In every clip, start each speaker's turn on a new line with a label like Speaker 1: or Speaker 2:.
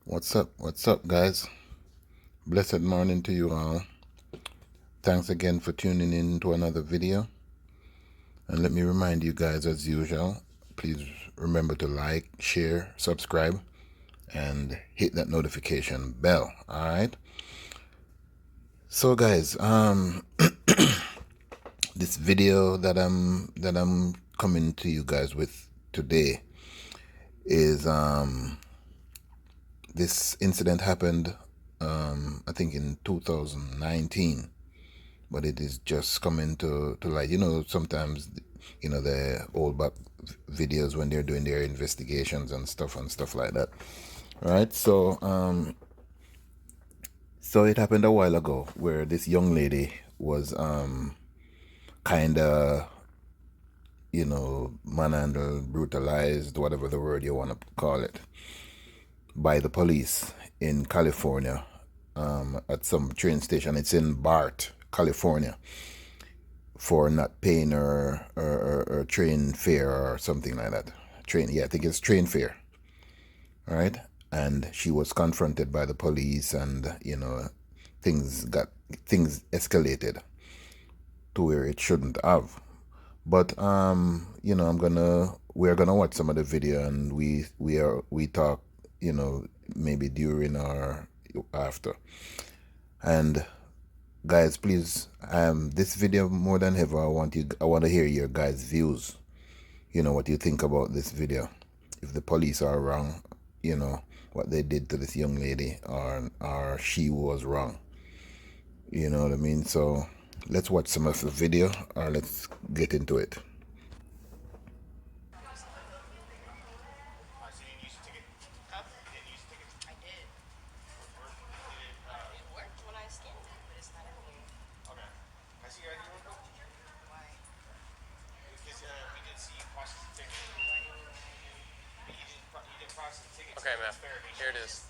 Speaker 1: What's up, guys? Blessed morning to you all. Thanks again for tuning in to another video. And let me remind you guys, as usual, please remember to like, share, subscribe, and hit that notification bell. All right. So, guys, this video that I'm coming to you guys with today is this incident happened I think in 2019, but it is just coming to light. Sometimes the old back videos when they're doing their investigations and stuff like that, right? So it happened a while ago where this young lady was kind of manhandled, brutalized, whatever the word you want to call it, by the police in California, at some train station. It's in Bart, California, for not paying her train fare or something like that. I think it's train fare, right? And she was confronted by the police, and things escalated to where it shouldn't have. But we're gonna watch some of the video, and we talk, maybe during or after. And guys, please, this video, more than ever, I want to hear your guys' views. What you think about this video. If the police are wrong, what they did to this young lady, or she was wrong. You know what I mean? So let's watch some of the video, or let's get into it.
Speaker 2: Okay, ma'am. Here it is.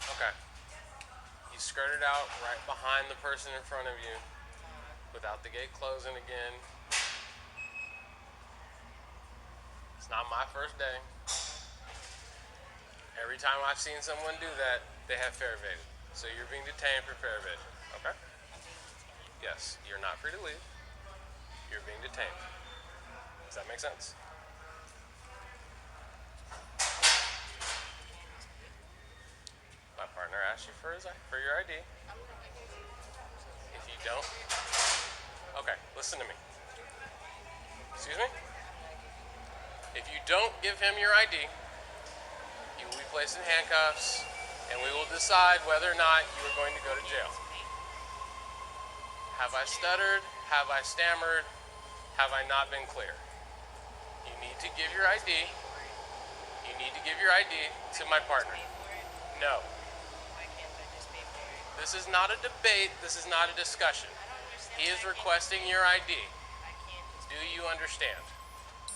Speaker 2: Okay. You skirted out right behind the person in front of you without the gate closing again. It's not my first day. Every time I've seen someone do that, they have fare evaded. So you're being detained for fare evasion. Okay? Yes, you're not free to leave. You're being detained. Does that make sense? My partner asked you for your ID. If you don't, okay, listen to me. Excuse me? If you don't give him your ID, he will be placed in handcuffs, and we will decide whether or not you are going to go to jail. Have I stuttered? Have I stammered? Have I not been clear? You need to give your ID. You need to give your ID to my partner. No. This is not a debate. This is not a discussion. He is requesting your ID. Do you understand?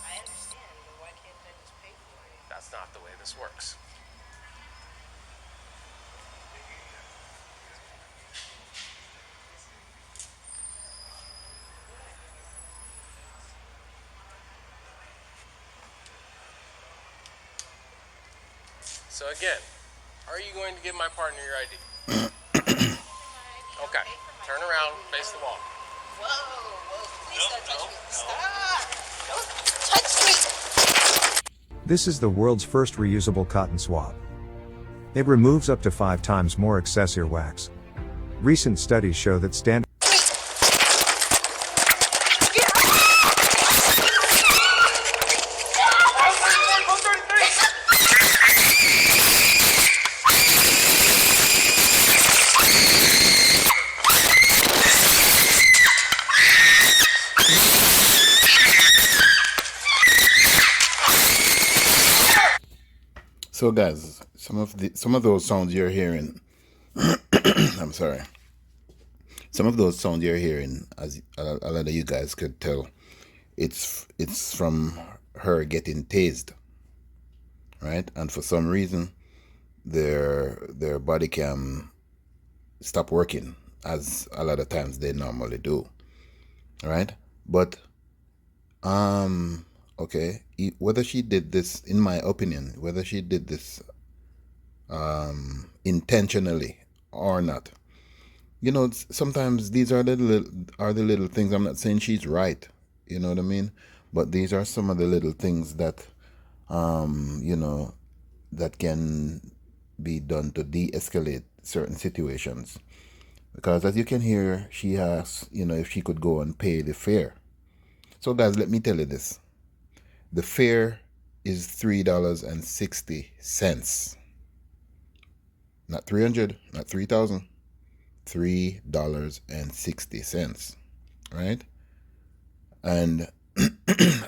Speaker 3: I understand, but why can't I just pay for it?
Speaker 2: That's not the way this works. So again, are you going to give my partner your ID? Okay, turn around, face the wall.
Speaker 3: Whoa, please don't touch me. Stop! Don't touch me!
Speaker 4: This is the world's first reusable cotton swab. It removes up to 5 times more excess earwax. Recent studies show that standard
Speaker 1: So, guys, some of those sounds you're hearing, I'm sorry. Some of those sounds you're hearing, as a lot of you guys could tell, it's from her getting tased, right? And for some reason, their body cam stop working, as a lot of times they normally do, right? But okay, whether she did this, in my opinion, whether she did this intentionally or not, you know, sometimes these are the little things. I'm not saying she's right, you know what I mean, but these are some of the little things that you know, that can be done to de-escalate certain situations. Because as you can hear, she asks, you know, if she could go and pay the fare. So guys, let me tell you this. The fare is $3.60. Not 300, not 3,000. $3.60, right? And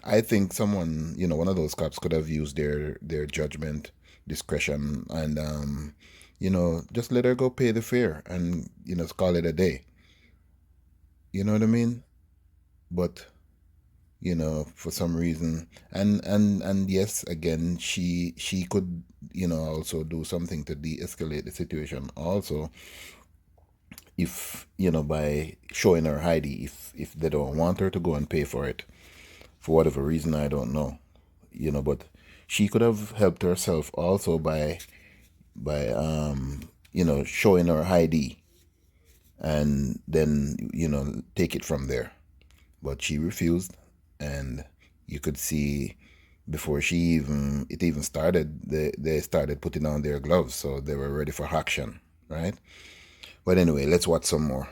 Speaker 1: I think someone, you know, one of those cops could have used their judgment, discretion, and you know, just let her go pay the fare and, you know, call it a day. You know what I mean? But, you know, for some reason, and yes, again, she could, you know, also do something to de-escalate the situation also, if, you know, by showing her ID, if they don't want her to go and pay for it for whatever reason, I don't know, you know, but she could have helped herself also by you know, showing her ID and then, you know, take it from there. But she refused, and you could see before it even started, they started putting on their gloves, so they were ready for action, right? But anyway, let's watch some more.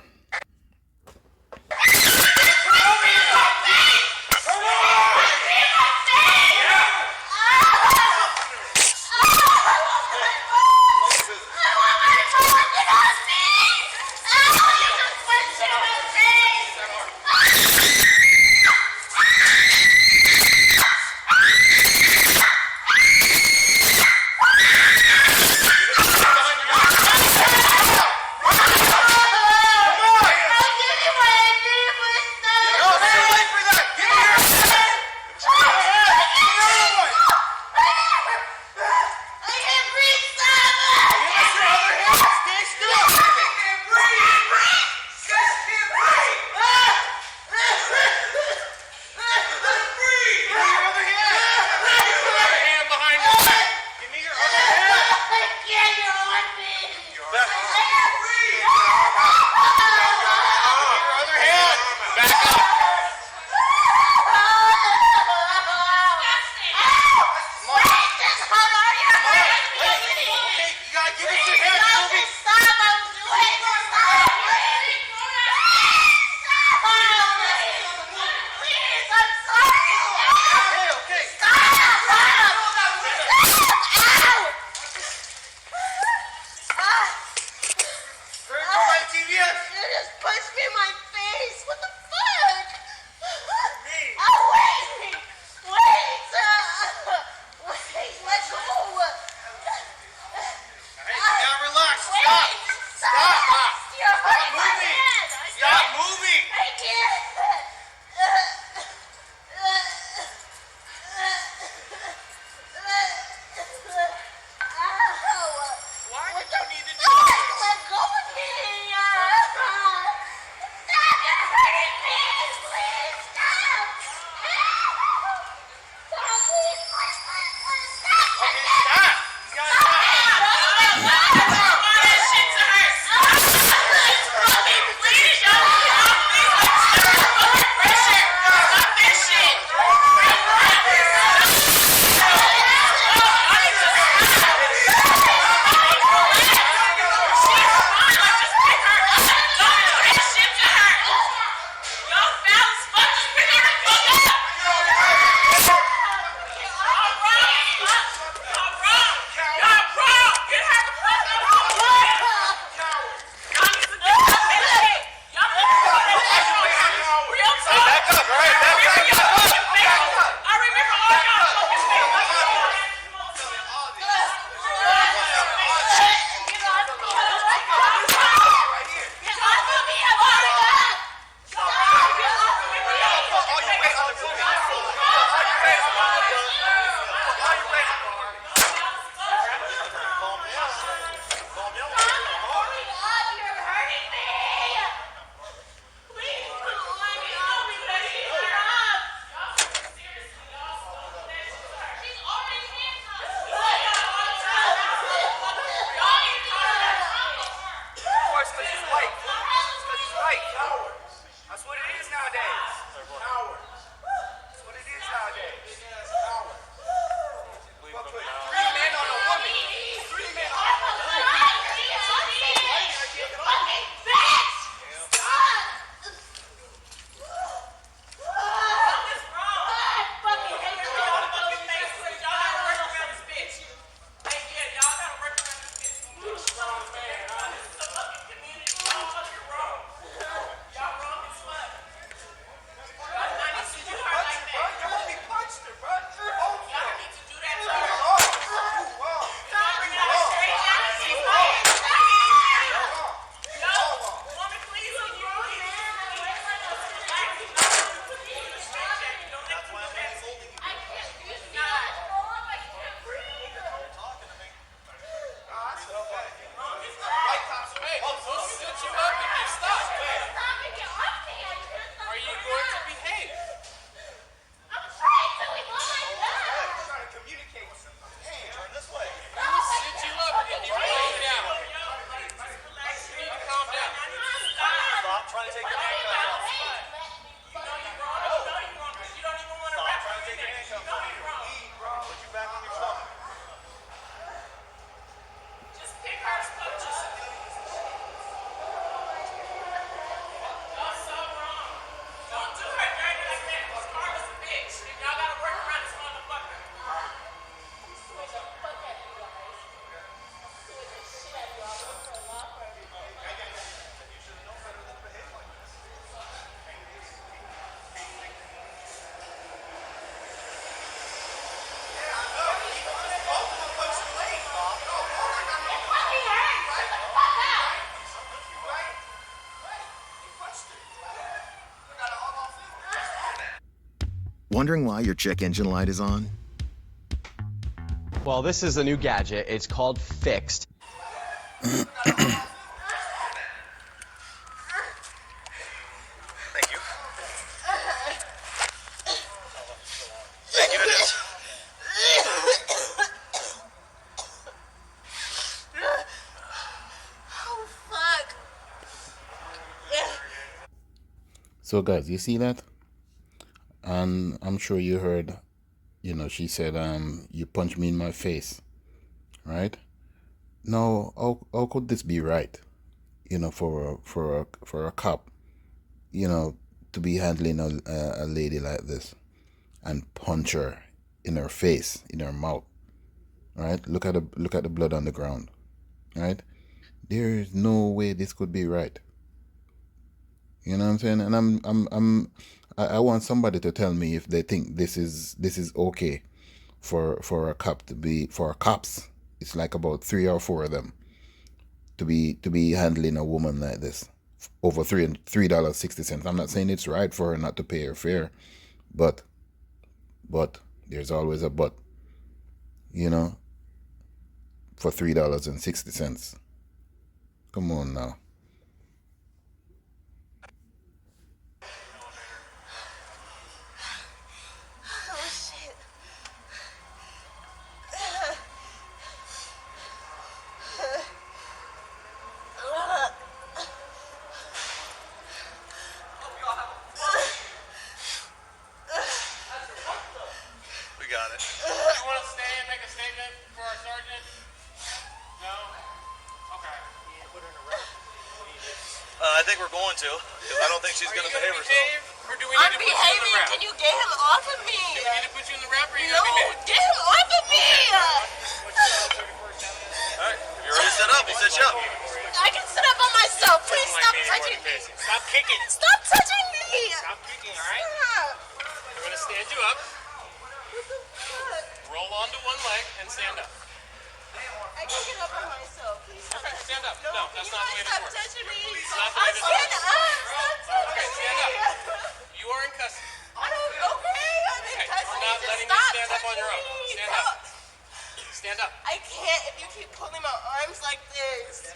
Speaker 5: Wondering why your check engine light is on?
Speaker 6: Well, this is a new gadget. It's called Fixed.
Speaker 7: Thank you. Thank you, it is.
Speaker 3: Oh, fuck.
Speaker 1: So guys, you see that? And I'm sure you heard, she said, you punched me in my face, right? Now, how could this be right? For a cop, to be handling a lady like this and punch her in her face, in her mouth, right? Look at the blood on the ground, right? There is no way this could be right. You know what I'm saying? And I want somebody to tell me if they think this is okay for a cop to be, for cops. It's like about 3 or 4 of them to be handling a woman like this over $3.60. I'm not saying it's right for her not to pay her fare, but there's always a but. For $3.60. Come on now.
Speaker 3: Oh, shit.
Speaker 7: We got it.
Speaker 2: You want to stay and make a statement for our sergeant? No? Okay.
Speaker 7: I think we're going to, because I don't think she's
Speaker 2: Are
Speaker 7: going
Speaker 2: you
Speaker 7: to
Speaker 2: gonna
Speaker 7: behave herself.
Speaker 2: behave, or do we
Speaker 3: I'm
Speaker 2: need to put you in the
Speaker 3: behaving.
Speaker 2: wrap?
Speaker 3: Can you get him off of me?
Speaker 2: Do we need to put you in the wrap, or are you
Speaker 3: No,
Speaker 2: gonna behave?
Speaker 3: get him off of me.
Speaker 7: All right, if you're ready to set up, we'll set you up.
Speaker 3: I can sit up on myself. Please stop touching me.
Speaker 2: Stop kicking.
Speaker 3: Stop touching me.
Speaker 2: Stop kicking, all right?
Speaker 3: Stop.
Speaker 2: I'm gonna stand you up. Roll onto one leg and stand up.
Speaker 3: I can get up on myself. Please stop.
Speaker 2: Okay, stand up.
Speaker 3: No,
Speaker 2: No, that's
Speaker 3: you
Speaker 2: not the way
Speaker 3: guys
Speaker 2: this
Speaker 3: stop
Speaker 2: works.
Speaker 3: touching me.
Speaker 2: not the way
Speaker 3: I'll
Speaker 2: this
Speaker 3: stand
Speaker 2: works.
Speaker 3: up. Stop touching
Speaker 2: Okay, stand
Speaker 3: me.
Speaker 2: up. You are in custody.
Speaker 3: I don't. Okay, I'm in
Speaker 2: Okay,
Speaker 3: custody.
Speaker 2: we're not
Speaker 3: Just
Speaker 2: letting you
Speaker 3: stop
Speaker 2: stand up on your own.
Speaker 3: touching me.
Speaker 2: Stand
Speaker 3: Stop.
Speaker 2: up. Stand up.
Speaker 3: I can't if you keep pulling my arms like this.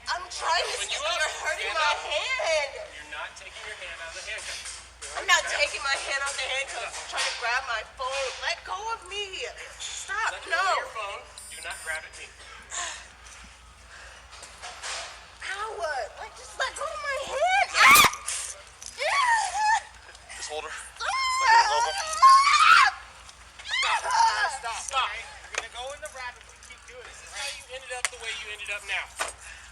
Speaker 3: I'm trying to.
Speaker 2: When you
Speaker 3: You're
Speaker 2: up,
Speaker 3: hurting
Speaker 2: stand
Speaker 3: my
Speaker 2: up.
Speaker 3: hand.
Speaker 2: You're not taking your hand out of the handcuffs.
Speaker 3: I'm not taking my hand off the handcuffs. I'm trying to grab my phone. Let go of me. Stop.
Speaker 2: Let go
Speaker 3: No.
Speaker 2: of your phone. Do not grab at me.
Speaker 3: Ow. Like, just let go of my hand. Ah!
Speaker 7: Just hold her.
Speaker 2: Stop. You're gonna go in the wrap if we keep doing this. This is how you ended up the way you ended up now.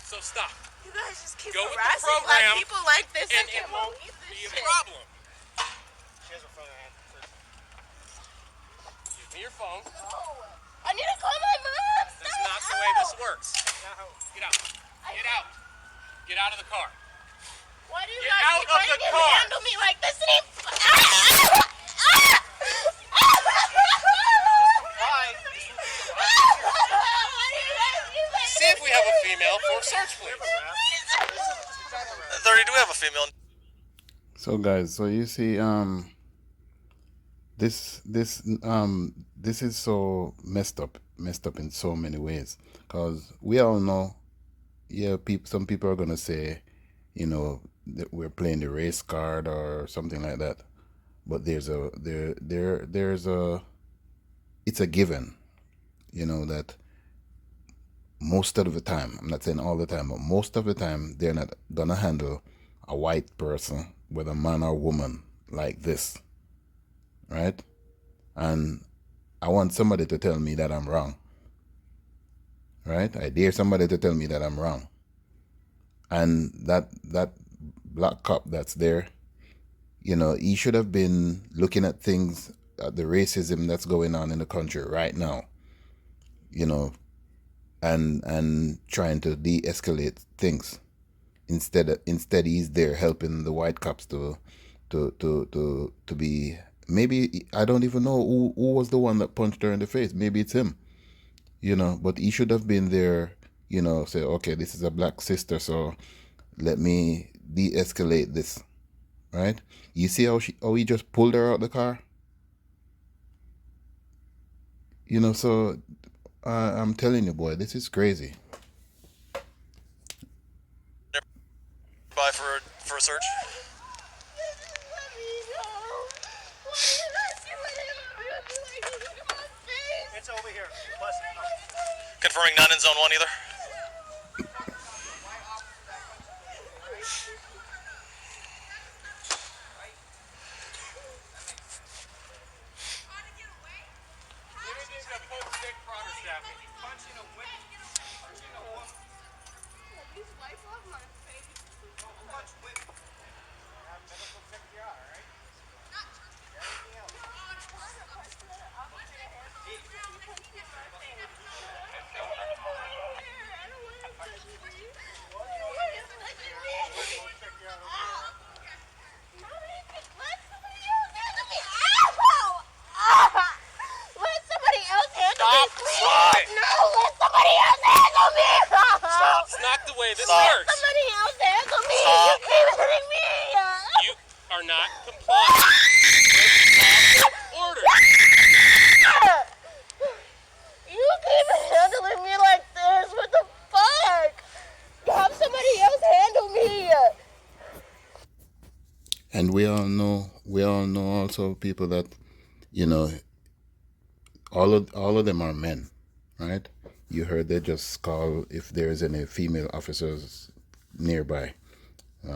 Speaker 2: So stop.
Speaker 3: You guys just keep
Speaker 2: Go with the
Speaker 3: harassing
Speaker 2: program,
Speaker 3: black people like this.
Speaker 2: And
Speaker 3: I
Speaker 2: it
Speaker 3: can't
Speaker 2: won't
Speaker 3: believe this
Speaker 2: be a
Speaker 3: shit.
Speaker 2: problem. She has her phone in her hand. Give me your phone.
Speaker 3: No. I need to call my mom.
Speaker 2: That's not the way this works. Get out. Get out. Get out of the car.
Speaker 3: Why do you
Speaker 2: Get
Speaker 3: guys
Speaker 2: out
Speaker 3: keep
Speaker 2: of
Speaker 3: trying
Speaker 2: the
Speaker 3: to
Speaker 2: car.
Speaker 3: handle me like this? And
Speaker 2: See if we have a female for search, please.
Speaker 7: 30, do we have a female?
Speaker 1: So guys, so you see, this is so messed up in so many ways, because we all know, some people are gonna say, that we're playing the race card or something like that, but there's a it's a given, that most of the time, I'm not saying all the time, but most of the time, they're not gonna handle a white person, whether man or woman, like this, right? And I want somebody to tell me that I'm wrong, right? I dare somebody to tell me that I'm wrong. And that black cop that's there, he should have been looking at things, at the racism that's going on in the country right now. you know, and trying to de-escalate things. Instead he's there helping the white cops to be, maybe I don't even know who was the one that punched her in the face. Maybe it's him, you know, but he should have been there, you know, say, okay, this is a black sister, so let me de-escalate this, right? You see how he just pulled her out the car, you know. So I'm telling you, boy, this is crazy.
Speaker 7: By for a search.
Speaker 3: It's over here.
Speaker 7: Confirming none in zone 1 either.
Speaker 2: This works.
Speaker 3: Somebody else handle me.
Speaker 7: Stop.
Speaker 3: You keep hitting me.
Speaker 2: You are not complying with lawful orders.
Speaker 3: You keep handling me like this. What the fuck? Have somebody else handle me.
Speaker 1: And we all know also people that, you know, all of them are men, right? You heard they just call if there's any female officers nearby.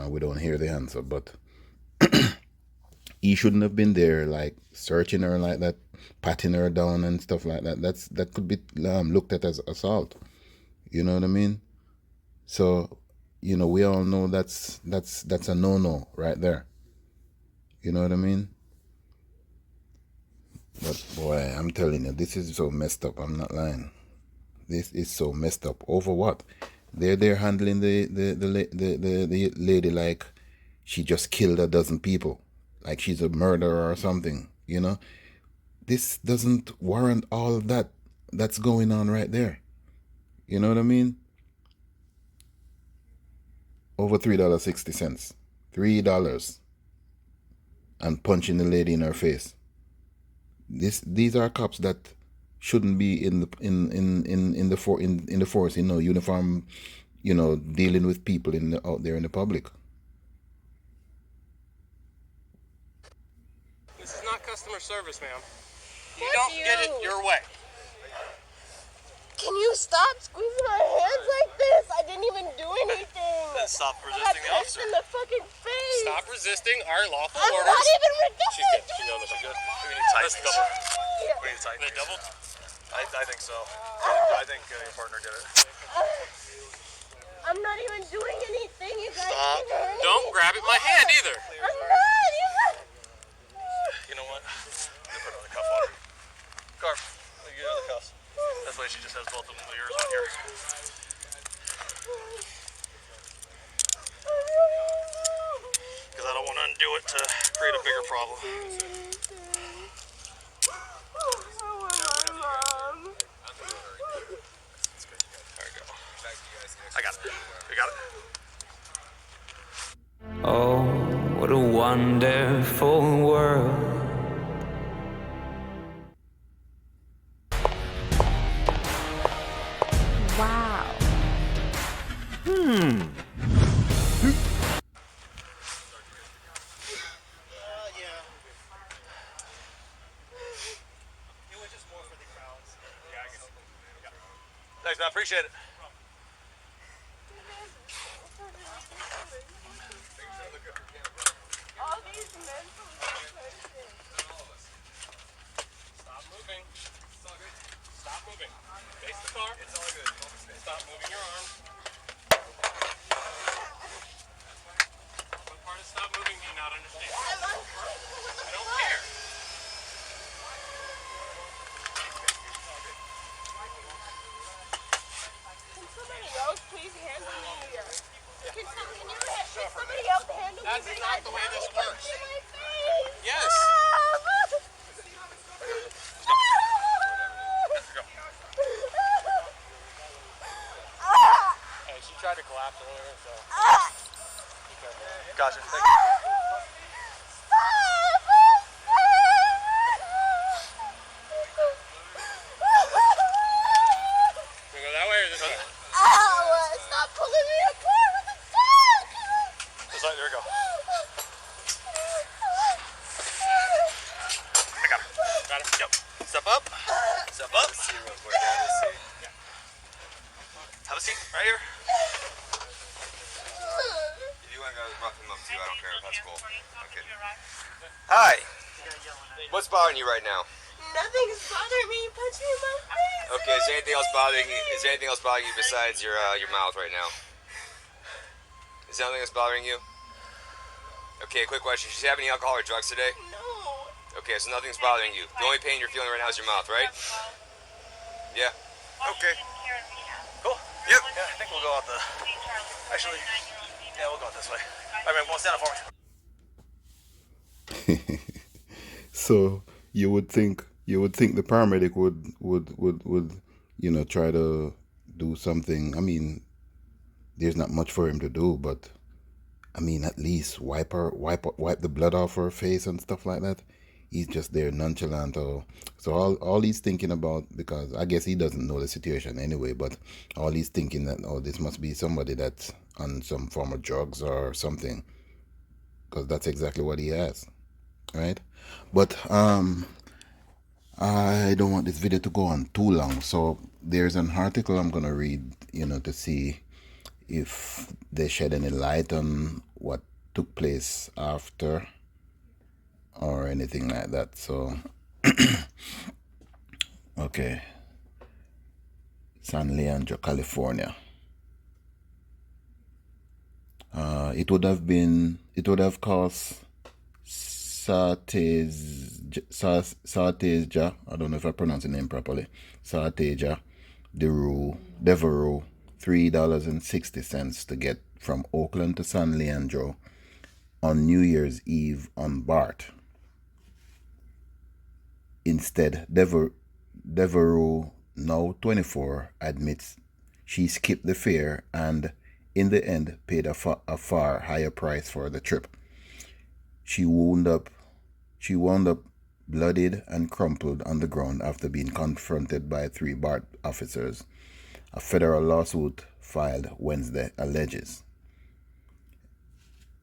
Speaker 1: We don't hear the answer, but he shouldn't have been there, like searching her like that, patting her down and stuff like that. That could be looked at as assault. You know what I mean? So, you know, we all know that's a no-no right there. You know what I mean? But boy, I'm telling you, this is so messed up. I'm not lying. This is so messed up. Over what? They're handling the lady like she just killed a dozen people, like she's a murderer or something. You know, this doesn't warrant all of that's going on right there. You know what I mean? Over $3.60, $3, and punching the lady in her face. These are cops that shouldn't be in the force, you know, uniform, you know, dealing with people out there in the public.
Speaker 2: This is not customer service, ma'am. You
Speaker 3: Fuck
Speaker 2: don't get it
Speaker 3: you.
Speaker 2: your way.
Speaker 3: Can you stop squeezing my hands like this? I didn't even do anything.
Speaker 7: Then stop
Speaker 3: I got
Speaker 7: resisting the
Speaker 3: punched
Speaker 7: officer.
Speaker 3: in the fucking face.
Speaker 2: Stop resisting our lawful
Speaker 3: I'm
Speaker 2: orders.
Speaker 3: not even
Speaker 2: She's
Speaker 3: resisting.
Speaker 2: good. She knows she's good.
Speaker 7: We need to tighten
Speaker 2: Let's
Speaker 7: these.
Speaker 2: double.
Speaker 7: We need to tighten
Speaker 2: They
Speaker 7: these.
Speaker 2: doubled?
Speaker 7: I think so. I think your partner did it.
Speaker 3: I'm not even doing anything. You guys
Speaker 7: Stop.
Speaker 3: keep hurting
Speaker 2: Don't
Speaker 3: me.
Speaker 2: grab at my hand either.
Speaker 3: I'm not.
Speaker 7: You know what? You put another cuff on her. Carp, you get another cuffs. That's why she just has both of them, yours on here. Because I don't want to undo it to create a bigger problem. There we go. I got it. You got it?
Speaker 8: Oh, what a wonderful world.
Speaker 9: Wow.
Speaker 7: Thanks, man. Appreciate it.
Speaker 3: All these mental
Speaker 2: Stop moving. Stop moving. Face the car. It's all good. Stop moving your arm. What part of stop moving do you not understand? I don't care. collapsed earlier, so
Speaker 3: Ah!
Speaker 2: be careful.
Speaker 7: Gotcha. Thank you.
Speaker 2: Can we go that way or this way?
Speaker 3: Ow! Stop pulling me apart! What the fuck?
Speaker 7: This way, there we go. I got her.
Speaker 2: Got him?
Speaker 7: Yep. Step up. Step up. Have a seat right here.
Speaker 9: If you want to rough him up too, I don't care. That's cool. Okay. Hi. What's bothering you right now?
Speaker 3: Nothing's bothering me. You punched me in my face.
Speaker 9: Okay. Is there anything else bothering you? Is there anything else bothering you besides your mouth right now? Is there anything else bothering you? Okay. Quick question. Did you have any alcohol or drugs today?
Speaker 3: No.
Speaker 9: Okay. So nothing's bothering you. The only pain you're feeling right now is your mouth, right? Yeah. Okay.
Speaker 7: Cool.
Speaker 9: Yep.
Speaker 7: Yeah, I think we'll go out the. Actually, yeah, we'll go out this way. All right, man. Well, stand up for me.
Speaker 1: So you would think the paramedic would try to do something. I mean, there's not much for him to do, but I mean, at least wipe the blood off her face and stuff like that. He's just there nonchalant. So all he's thinking about, because I guess he doesn't know the situation anyway, but all he's thinking that, this must be somebody that's on some form of drugs or something, because that's exactly what he has, right? But I don't want this video to go on too long, so there's an article I'm gonna read, to see if they shed any light on what took place after or anything like that. So okay, San Leandro, California. It would have cost Sarteja, I don't know if I pronounce the name properly, Sarteja Devereaux, $3.60 to get from Oakland to San Leandro on New Year's Eve on BART. Instead, Devereaux, now 24, admits she skipped the fare and, in the end, paid a far higher price for the trip. She wound up bloodied and crumpled on the ground after being confronted by 3 BART officers. A federal lawsuit filed Wednesday alleges.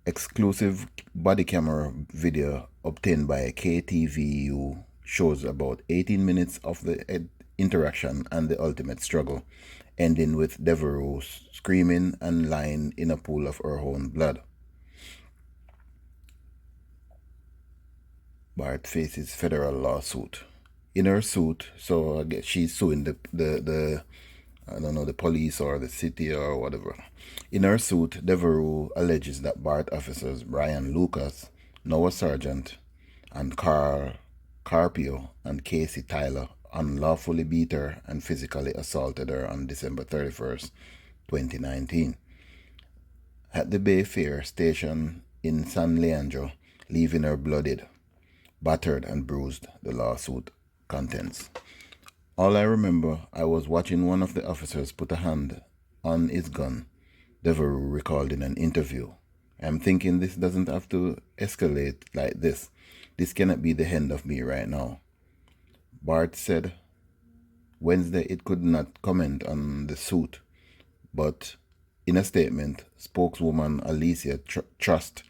Speaker 1: Exclusive body camera video obtained by KTVU shows about 18 minutes of the interaction and the ultimate struggle, ending with Devereaux screaming and lying in a pool of her own blood. Bart faces federal lawsuit. In her suit, so I guess she's suing the I don't know, the police or the city or whatever. In her suit, Devereaux alleges that BART officers Brian Lucas, Noah Sargent, and Carl Carpio and Casey Tyler unlawfully beat her and physically assaulted her on December 31st, 2019. At the Bay Fair station in San Leandro, leaving her bloodied, battered and bruised, the lawsuit contents. All I remember, I was watching one of the officers put a hand on his gun, Devereaux recalled in an interview. I'm thinking this doesn't have to escalate like this. This cannot be the end of me right now. Bart said Wednesday it could not comment on the suit, but in a statement, spokeswoman Alicia Trust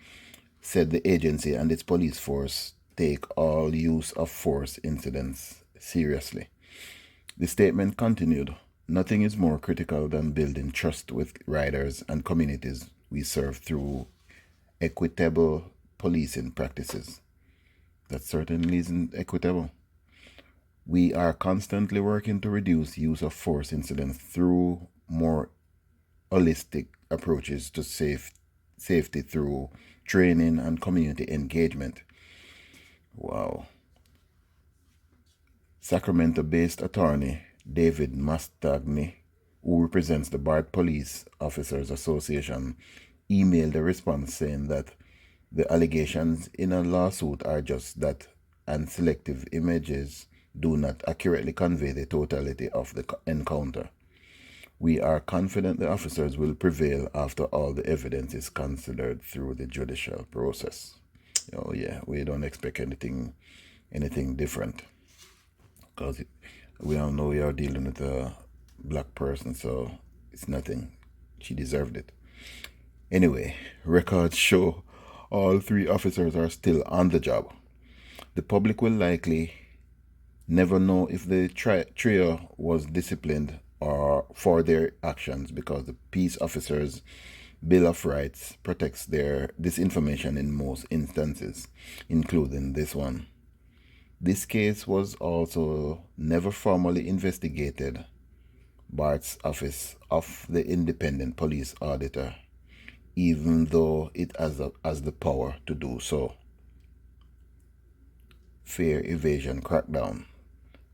Speaker 1: said the agency and its police force take all use of force incidents seriously. The statement continued, "Nothing is more critical than building trust with riders and communities we serve through equitable policing practices." That certainly isn't equitable. We are constantly working to reduce use of force incidents through more holistic approaches to safety through training and community engagement. Wow. Sacramento-based attorney David Mastagni, who represents the BART Police Officers Association, emailed a response saying that the allegations in a lawsuit are just that, and selective images do not accurately convey the totality of the encounter. We are confident the officers will prevail after all the evidence is considered through the judicial process. Oh yeah, we don't expect anything different, because we all know we are dealing with a black person, so it's nothing. She deserved it. Anyway, records show all 3 officers are still on the job. The public will likely never know if the trio was disciplined or for their actions, because the peace officers' Bill of Rights protects this information in most instances, including this one. This case was also never formally investigated. Bart's office of the independent police auditor, even though it has the power to do so. Fare evasion crackdown.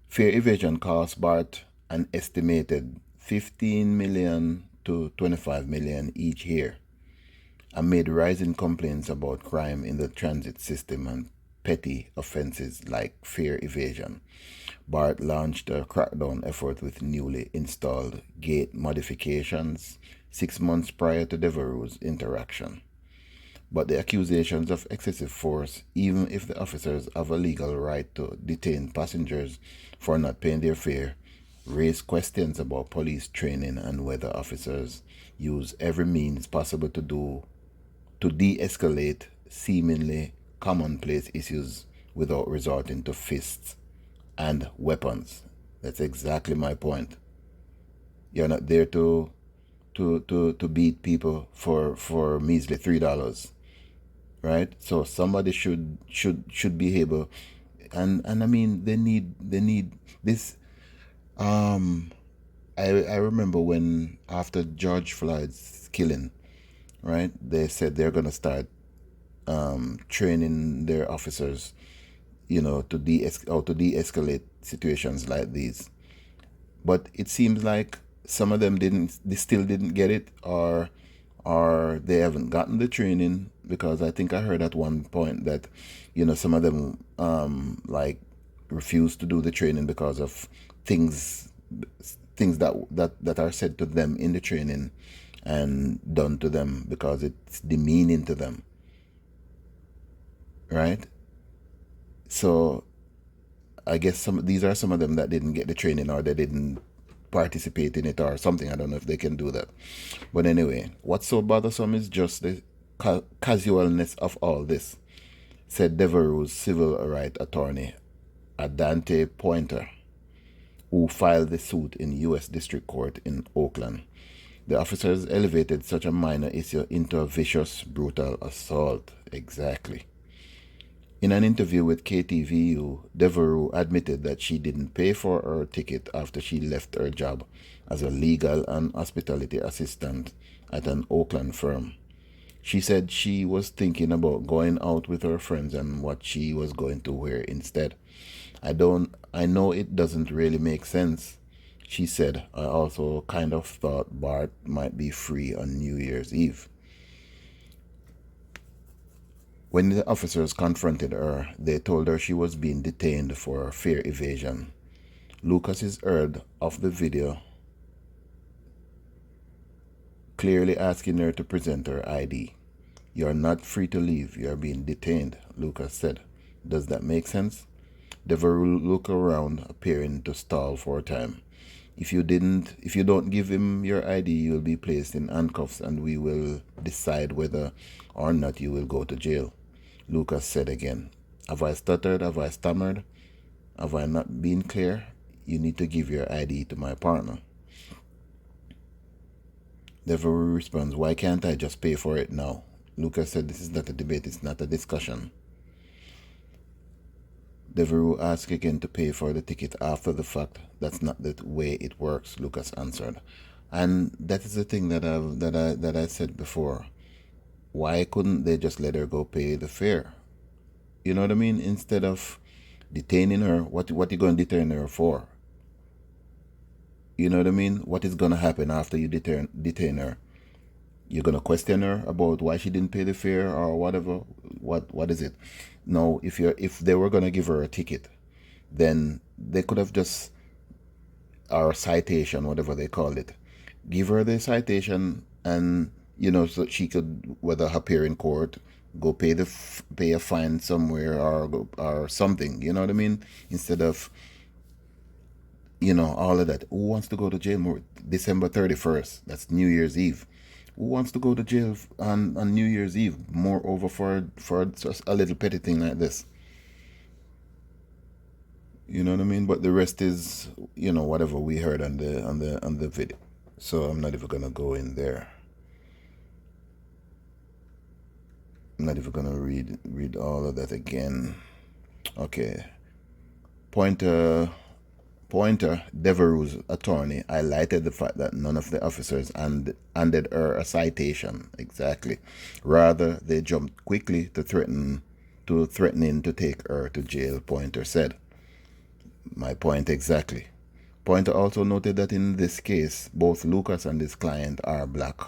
Speaker 1: Fare evasion cost Bart an estimated $15 million to $25 million each year, amid rising complaints about crime in the transit system and petty offenses like fare evasion. Bart launched a crackdown effort with newly installed gate modifications 6 months prior to Devereaux's interaction. But the accusations of excessive force, even if the officers have a legal right to detain passengers for not paying their fare, raise questions about police training and whether officers use every means possible to de-escalate seemingly commonplace issues without resorting to fists and weapons. That's exactly my point. You're not there to beat people for measly $3, right? So somebody should be able, and I mean they need this. I remember when after George Floyd's killing, right? They said they're gonna start training their officers, to de-escalate situations like these. But it seems like some of them they still didn't get it, or they haven't gotten the training, because I think I heard at one point that, some of them like refuse to do the training because of things that are said to them in the training and done to them because it's demeaning to them, right? So I guess these are some of them that didn't get the training, or they didn't participate in it or something. I don't know if they can do that. But anyway, what's so bothersome is just the casualness of all this, said Devereaux's civil rights attorney, Adante Pointer, who filed the suit in U.S. District Court in Oakland. The officers elevated such a minor issue into a vicious, brutal assault. Exactly. In an interview with KTVU, Devereaux admitted that she didn't pay for her ticket after she left her job as a legal and hospitality assistant at an Oakland firm. She said she was thinking about going out with her friends and what she was going to wear instead. I know it doesn't really make sense, she said. I also kind of thought Bart might be free on New Year's Eve. When the officers confronted her, they told her she was being detained for fare evasion. Lucas is heard of the video clearly asking her to present her ID. "You are not free to leave. You are being detained," Lucas said. "Does that make sense?" Devereaux looked around, appearing to stall for a time. If you don't give him your ID, you will be placed in handcuffs and we will decide whether or not you will go to jail," Lucas said again. "Have I stuttered? Have I stammered? Have I not been clear? You need to give your ID to my partner." Devereaux responds, "Why can't I just pay for it now?" Lucas said, "This is not a debate, it's not a discussion." Devereaux asked again to pay for the ticket after the fact. "That's not the way it works," Lucas answered. And that is the thing that I said before. Why couldn't they just let her go pay the fare? You know what I mean? Instead of detaining her, what you going to detain her for? You know what I mean? What is going to happen after you detain her? You're going to question her about why she didn't pay the fare or whatever? What is it? No, if they were going to give her a ticket, then they could have just, or a citation, whatever they call it, Give her the citation, and so she could whether appear in court, go pay a fine somewhere, or something. You know what I mean? Instead of all of that. Who wants to go to jail more? December 31st, that's New Year's Eve. Who wants to go to jail on New Year's Eve? Moreover, for just a little petty thing like this. You know what I mean? But the rest is, whatever we heard on the video. So I'm not even gonna go in there. I'm not even gonna read all of that again. Okay. Pointer, Devereaux's attorney highlighted the fact that none of the officers handed her a citation. Exactly. Rather, they jumped quickly to threatening to take her to jail, Pointer said. My point exactly. Pointer also noted that in this case, both Lucas and his client are black.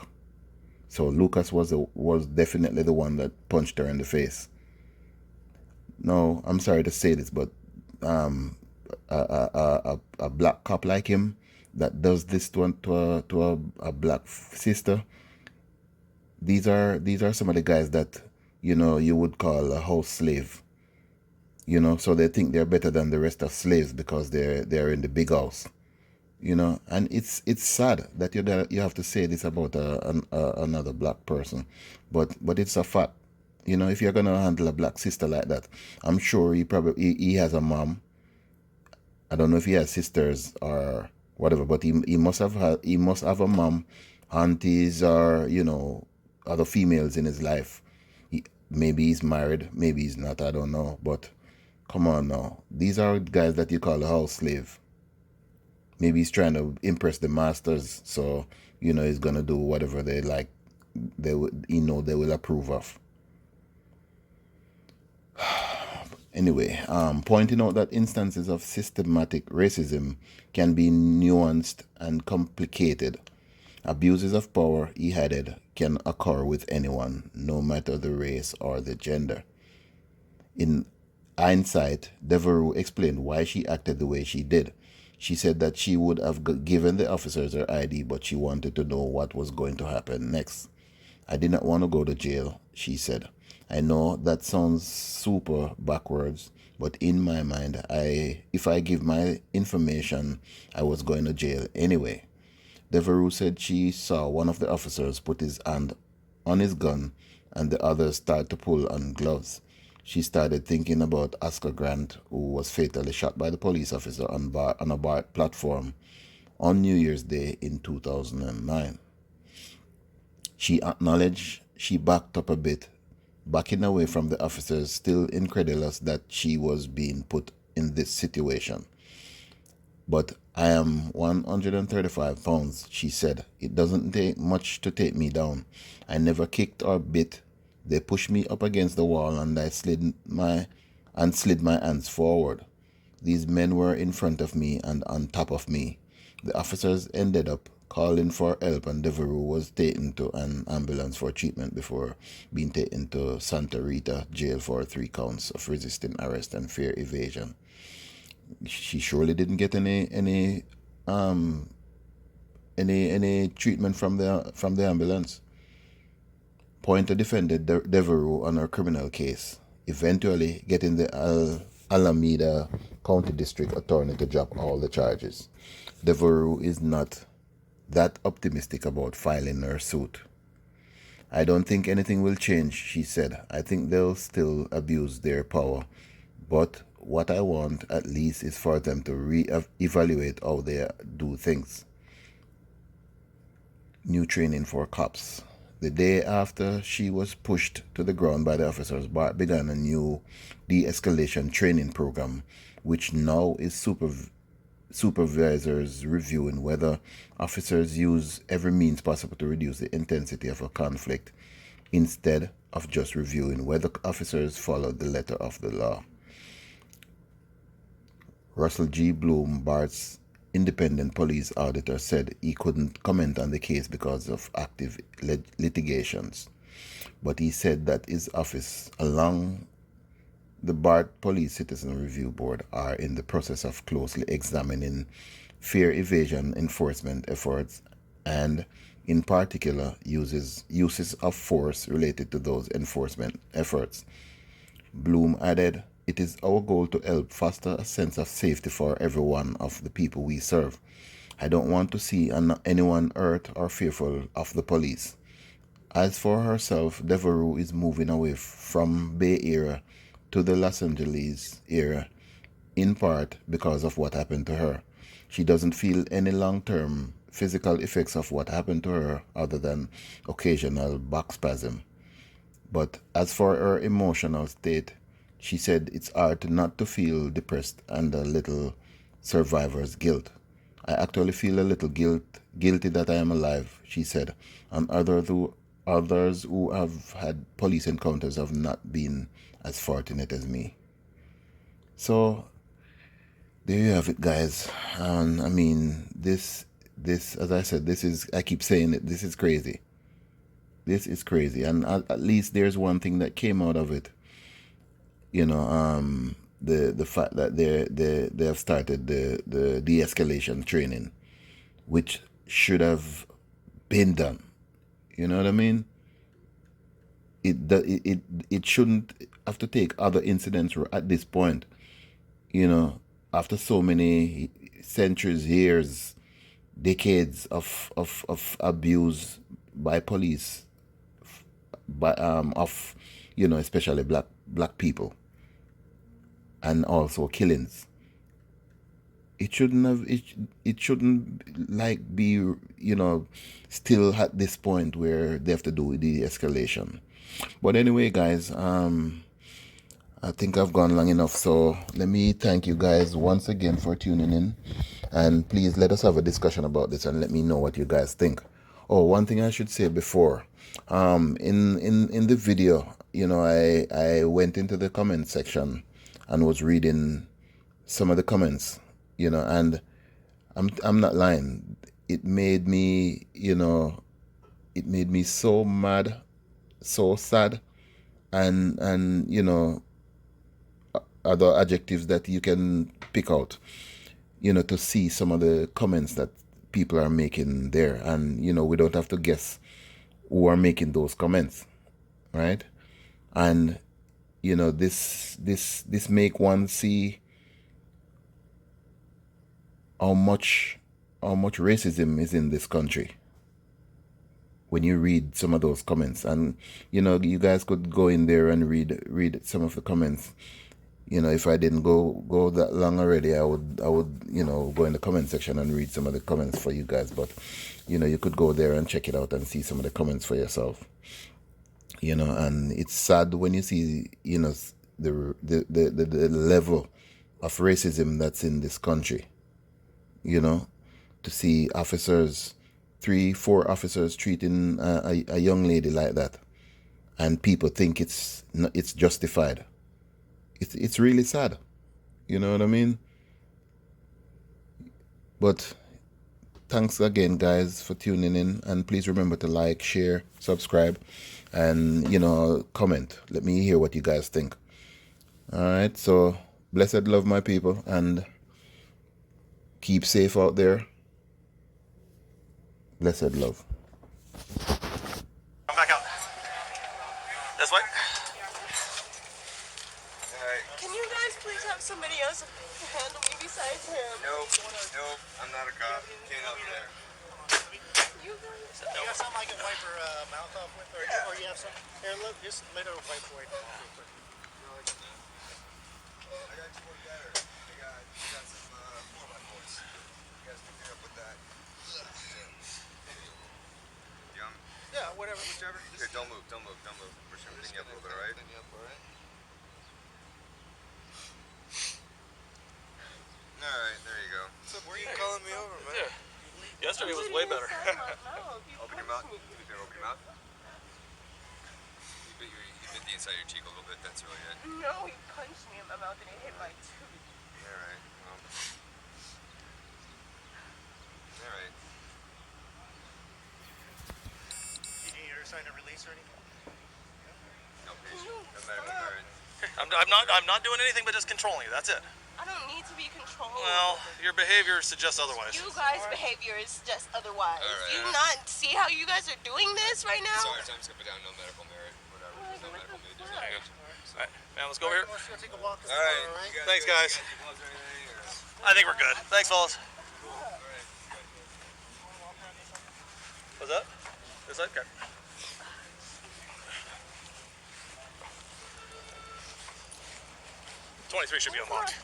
Speaker 1: So Lucas was definitely the one that punched her in the face. No, I'm sorry to say this, but a black cop like him that does this to a black sister, these are some of the guys that you would call a house slave. So they think they're better than the rest of slaves because they're in the big house. And it's sad that you have to say this about another black person, but it's a fact. If you're gonna handle a black sister like that, I'm sure he has a mom. I don't know if he has sisters or whatever, but he must have a mom, aunties, or other females in his life. Maybe he's married, maybe he's not. I don't know, but come on now, these are guys that you call a house slave. Maybe he's trying to impress the masters, so he's gonna do whatever they like. They will approve of. Anyway, pointing out that instances of systematic racism can be nuanced and complicated. Abuses of power, he added, can occur with anyone, no matter the race or the gender. In hindsight, Devereaux explained why she acted the way she did. She said that she would have given the officers her ID, but she wanted to know what was going to happen next. I did not want to go to jail, she said. I know that sounds super backwards, but in my mind, if I give my information, I was going to jail anyway. Devereaux said she saw one of the officers put his hand on his gun and the others started to pull on gloves. She started thinking about Oscar Grant, who was fatally shot by the police officer on a BART platform on New Year's Day in 2009. She acknowledged she backed up a bit, backing away from the officers, still incredulous that she was being put in this situation. But I am 135 pounds, she said. It doesn't take much to take me down. I never kicked or bit. They pushed me up against the wall and I slid my hands forward. These men were in front of me and on top of me. The officers ended up calling for help and Devereaux was taken to an ambulance for treatment before being taken to Santa Rita jail for 3 counts of resisting arrest and fare evasion. She surely didn't get any treatment from the ambulance. Pointer defended Devereaux on her criminal case, eventually getting the Alameda County District Attorney to drop all the charges. Devereaux is not that optimistic about filing her suit. I don't think anything will change, she said. I think they'll still abuse their power. But what I want, at least, is for them to re-evaluate how they do things. New training for cops. The day after she was pushed to the ground by the officers, BART began a new de-escalation training program, which now is supervisors reviewing whether officers use every means possible to reduce the intensity of a conflict, instead of just reviewing whether officers follow the letter of the law. Russell G. Bloom, BART's independent police auditor, said he couldn't comment on the case because of active litigations. But he said that his office, along the BART Police Citizen Review Board, are in the process of closely examining fare evasion enforcement efforts and in particular uses of force related to those enforcement efforts. Bloom added, "It is our goal to help foster a sense of safety for every one of the people we serve. I don't want to see anyone hurt or fearful of the police." As for herself, Devereaux is moving away from Bay Area to the Los Angeles area, in part because of what happened to her. She doesn't feel any long-term physical effects of what happened to her other than occasional back spasm. But as for her emotional state, she said it's hard not to feel depressed and a little survivor's guilt. "I actually feel a little guilty that I am alive," she said, and others who have had police encounters have not been as fortunate as me. So there you have it, guys. And I mean, this, as I said, I keep saying it, this is crazy. This is crazy. And at least there's one thing that came out of it. You know, the fact that they have started the de-escalation training, which should have been done. You know what I mean? It shouldn't have to take other incidents at this point. You know, after so many centuries, years, decades of abuse by police, of, you know, especially black people, and also killings. It shouldn't like be, you know, still at this point where they have to do the escalation. But anyway, guys, I think I've gone long enough, so let me thank you guys once again for tuning in, and please let us have a discussion about this and let me know what you guys think. Oh, one thing I should say before, in the video, you know, I went into the comment section and was reading some of the comments, you know, and I'm not lying. It made me, you know, it made me so mad, so sad, and you know, other adjectives that you can pick out, you know, to see some of the comments that people are making there. And, you know, we don't have to guess who are making those comments, right? And, you know, this make one see how much racism is in this country when you read some of those comments. And, you know, you guys could go in there and read some of the comments. You know, if I didn't go that long already, I would, you know, go in the comment section and read some of the comments for you guys. But, you know, you could go there and check it out and see some of the comments for yourself. You know, and it's sad when you see, you know, the level of racism that's in this country. You know, to see officers, 3-4 officers treating a young lady like that, and people think it's justified. It's really sad. You know what I mean? But thanks again, guys, for tuning in. And please remember to like, share, subscribe, and, you know, comment. Let me hear what you guys think. All right. So blessed love, my people, and keep safe out there. Blessed love.
Speaker 7: Come back out. This way.
Speaker 3: Can you guys please have somebody else handle me besides him?
Speaker 9: Nope, I'm not a cop. Can't help you there.
Speaker 3: You guys.
Speaker 10: You got something I can wipe her mouth off with, or you have some? Here, look, just let her wipe away.
Speaker 9: I got you one better. I got some 4x4s. You guys can pick up with that.
Speaker 10: Yeah, whatever.
Speaker 9: Whichever. Here, don't move. We're trying to clean you up a little bit, alright? Alright, there you go.
Speaker 10: So where are you calling me over, man?
Speaker 7: Yeah. Yesterday was way better.
Speaker 9: Open your mouth. Open your mouth. You bit the inside of your cheek a little bit. That's really it.
Speaker 3: No, he punched me in my mouth and it hit my tooth.
Speaker 9: Alright, well. Alright.
Speaker 10: You need her to sign a release or anything?
Speaker 9: No patient. No medical card.
Speaker 7: I'm not doing anything but just controlling you. That's it.
Speaker 3: I don't need to be controlled.
Speaker 7: Well, your behavior suggests otherwise.
Speaker 3: You guys' behavior is just otherwise.
Speaker 9: Alright.
Speaker 3: You not see how you guys are doing this right now?
Speaker 9: Sorry, time's gonna put down no medical merit. Whatever. There's no medical merit. There's no
Speaker 7: Hang on.
Speaker 9: medical.
Speaker 7: All right, man, let's go over here.
Speaker 10: Let's go take a walk.
Speaker 9: All right.
Speaker 7: Thanks, guys. I think we're good. Thanks, fellas. What's up? This side? Okay. 23 should be unlocked.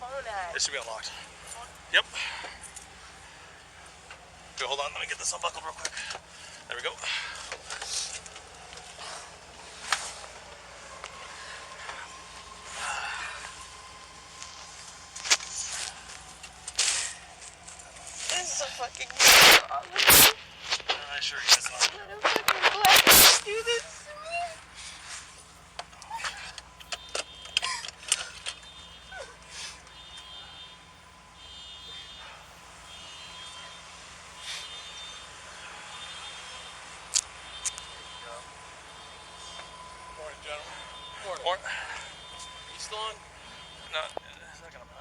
Speaker 7: It should be unlocked. Yep. Okay, hold on. Let me get this unbuckled real quick. There we go.
Speaker 3: This is a fucking
Speaker 7: I sure guess not.
Speaker 3: I'm fucking glad you do this to me.
Speaker 7: Morning, gentlemen. Morning. Are you still on? No, it's not gonna